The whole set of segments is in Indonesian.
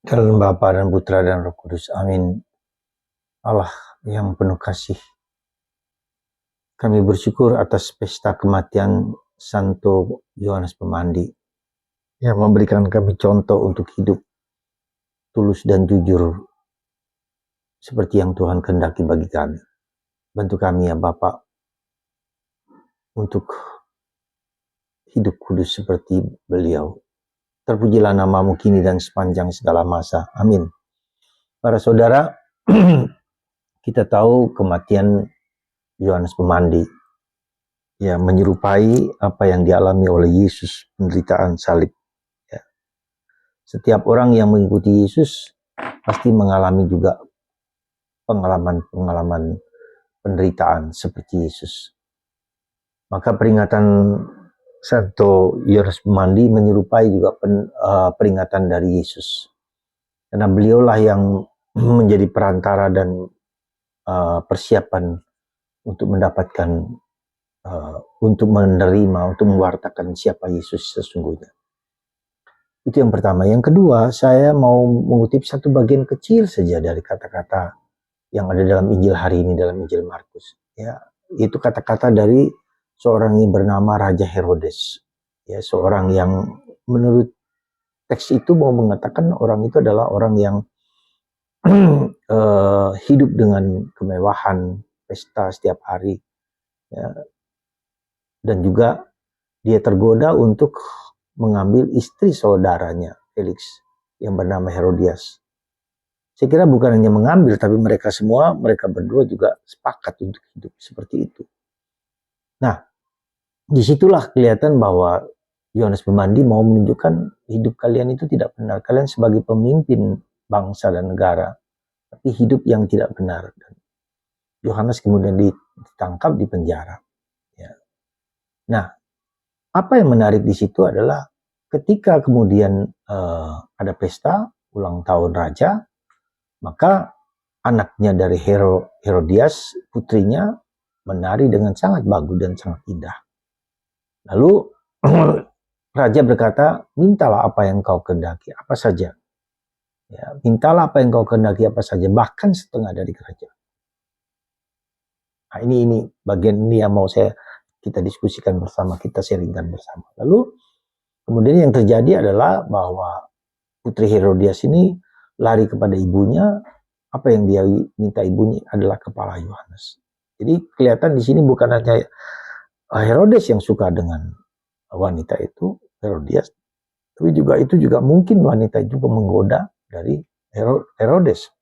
Dalam Bapa dan Putra dan Roh Kudus. Amin. Allah yang penuh kasih, kami bersyukur atas pesta kematian Santo Yohanes Pemandi yang memberikan kami contoh untuk hidup tulus dan jujur seperti yang Tuhan kehendaki bagi kami. Bantu kami ya Bapa untuk hidup kudus seperti beliau. Terpujilah namamu kini dan sepanjang segala masa. Amin. Para saudara, kita tahu kematian Yohanes Pemandi ya menyerupai apa yang dialami oleh Yesus, penderitaan salib. Ya. Setiap orang yang mengikuti Yesus pasti mengalami juga pengalaman penderitaan seperti Yesus. Maka peringatan Santo Yohanes Pemandi menyerupai juga peringatan dari Yesus. Karena beliaulah yang menjadi perantara dan persiapan untuk mendapatkan, untuk menerima, untuk mewartakan siapa Yesus sesungguhnya. Itu yang pertama. Yang kedua, saya mau mengutip satu bagian kecil saja dari kata-kata yang ada dalam Injil hari ini, dalam Injil Markus. Ya, itu kata-kata dari seorang yang bernama Raja Herodes. Ya, seorang yang menurut teks itu mau mengatakan orang itu adalah orang yang hidup dengan kemewahan, pesta setiap hari. Ya. Dan juga dia tergoda untuk mengambil istri saudaranya, Felix, yang bernama Herodias. Saya kira bukan hanya mengambil, tapi mereka berdua juga sepakat untuk hidup seperti itu. Nah, disitulah kelihatan bahwa Yohanes Pemandi mau menunjukkan hidup kalian itu tidak benar. Kalian sebagai pemimpin bangsa dan negara, tapi hidup yang tidak benar. Dan Yohanes kemudian ditangkap di penjara. Ya. Nah, apa yang menarik di situ adalah ketika kemudian ada pesta ulang tahun raja, maka anaknya dari Herodias, putrinya, menari dengan sangat bagus dan sangat indah. Lalu raja berkata, mintalah apa yang kau kehendaki, apa saja. Ya, mintalah apa yang kau kehendaki, apa saja, bahkan setengah dari kerajaan. Nah, ini bagian ini yang mau kita diskusikan bersama, kita sharingkan bersama. Lalu kemudian yang terjadi adalah bahwa putri Herodias ini lari kepada ibunya. Apa yang dia minta ibunya adalah kepala Yohanes. Jadi kelihatan di sini bukan hanya Herodes yang suka dengan wanita itu, Herodias, tapi itu juga mungkin wanita itu menggoda dari Herodes,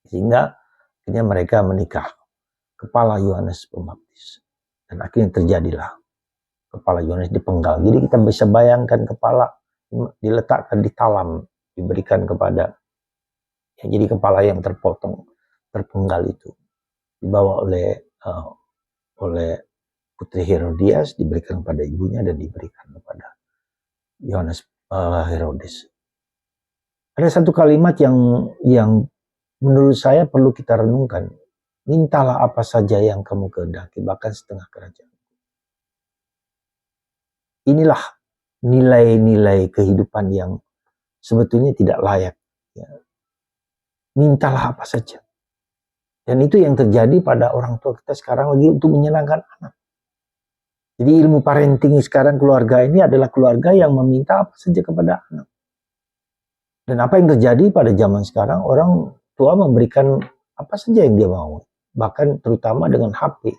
sehingga akhirnya mereka menikah. Kepala Yohanes Pembaptis, dan akhirnya terjadilah kepala Yohanes dipenggal. Jadi kita bisa bayangkan kepala diletakkan di talam, diberikan kepada, ya, jadi kepala yang terpenggal itu dibawa oleh putri Herodias, diberikan kepada ibunya dan diberikan kepada Yohanes Herodes. Ada satu kalimat yang menurut saya perlu kita renungkan. Mintalah apa saja yang kamu kehendaki, bahkan setengah kerajaan. Inilah nilai-nilai kehidupan yang sebetulnya tidak layak. Ya. Mintalah apa saja. Dan itu yang terjadi pada orang tua kita sekarang lagi untuk menyenangkan anak. Jadi ilmu parenting sekarang, keluarga ini adalah keluarga yang meminta apa saja kepada anak. Dan apa yang terjadi pada zaman sekarang, orang tua memberikan apa saja yang dia mau. Bahkan terutama dengan HP.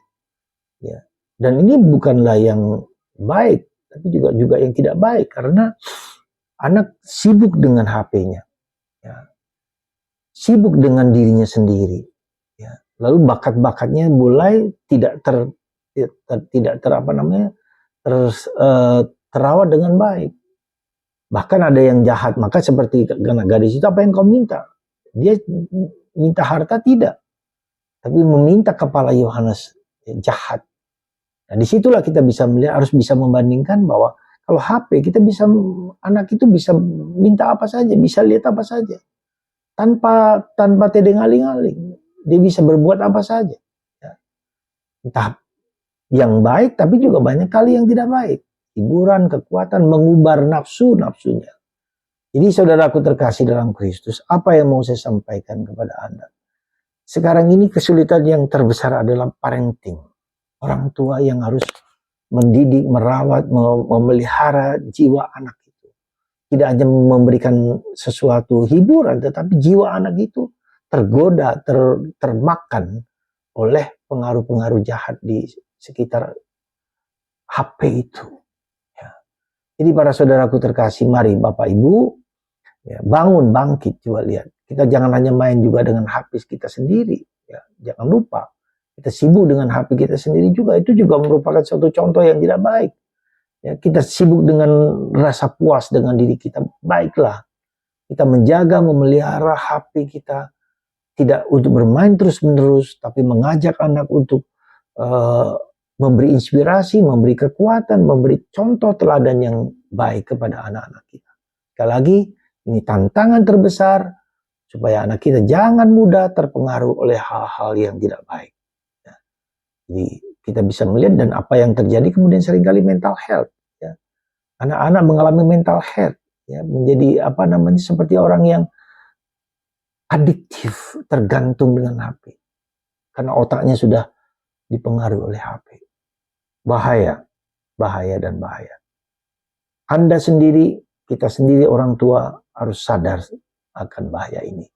Ya. Dan ini bukanlah yang baik, tapi juga yang tidak baik. Karena anak sibuk dengan HP-nya. Ya. Sibuk dengan dirinya sendiri. Ya. Lalu bakat-bakatnya mulai tidak terawat dengan baik. Bahkan ada yang jahat. Maka seperti gadis itu, apa yang kau minta? Dia minta harta tidak, tapi meminta kepala Yohanes, jahat. Nah, disitulah kita bisa melihat, harus bisa membandingkan bahwa kalau HP kita bisa, anak itu bisa minta apa saja, bisa lihat apa saja, tanpa tedeng-aling-aling, dia bisa berbuat apa saja. Ya. Entah yang baik, tapi juga banyak kali yang tidak baik. Hiburan, kekuatan, mengubar nafsunya. Jadi saudaraku terkasih dalam Kristus, apa yang mau saya sampaikan kepada Anda? Sekarang ini kesulitan yang terbesar adalah parenting. Orang tua yang harus mendidik, merawat, memelihara jiwa anak itu. Tidak hanya memberikan sesuatu hiburan, tetapi jiwa anak itu tergoda, termakan oleh pengaruh-pengaruh jahat di sekitar HP itu. Ya. Jadi para saudaraku terkasih, mari Bapak Ibu, ya, bangun, bangkit, coba lihat. Kita jangan hanya main juga dengan HP kita sendiri. Ya. Jangan lupa, kita sibuk dengan HP kita sendiri juga. Itu juga merupakan suatu contoh yang tidak baik. Ya, kita sibuk dengan rasa puas dengan diri kita. Baiklah, kita menjaga, memelihara HP kita. Tidak untuk bermain terus-menerus, tapi mengajak anak untuk memberi inspirasi, memberi kekuatan, memberi contoh teladan yang baik kepada anak-anak kita. Sekali lagi, ini tantangan terbesar supaya anak kita jangan mudah terpengaruh oleh hal-hal yang tidak baik. Ya. Jadi kita bisa melihat dan apa yang terjadi kemudian seringkali mental health. Ya. Anak-anak mengalami mental health, ya, menjadi seperti orang yang adiktif, tergantung dengan HP. Karena otaknya sudah dipengaruhi oleh HP. Bahaya, bahaya dan bahaya. Anda sendiri, kita sendiri orang tua harus sadar akan bahaya ini.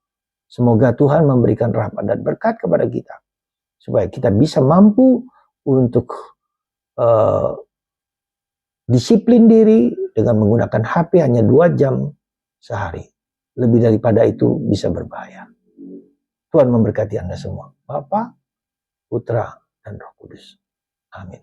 Semoga Tuhan memberikan rahmat dan berkat kepada kita. Supaya kita bisa mampu untuk disiplin diri dengan menggunakan HP hanya 2 jam sehari. Lebih daripada itu bisa berbahaya. Tuhan memberkati Anda semua. Bapa, Putra, dan Roh Kudus. Amin.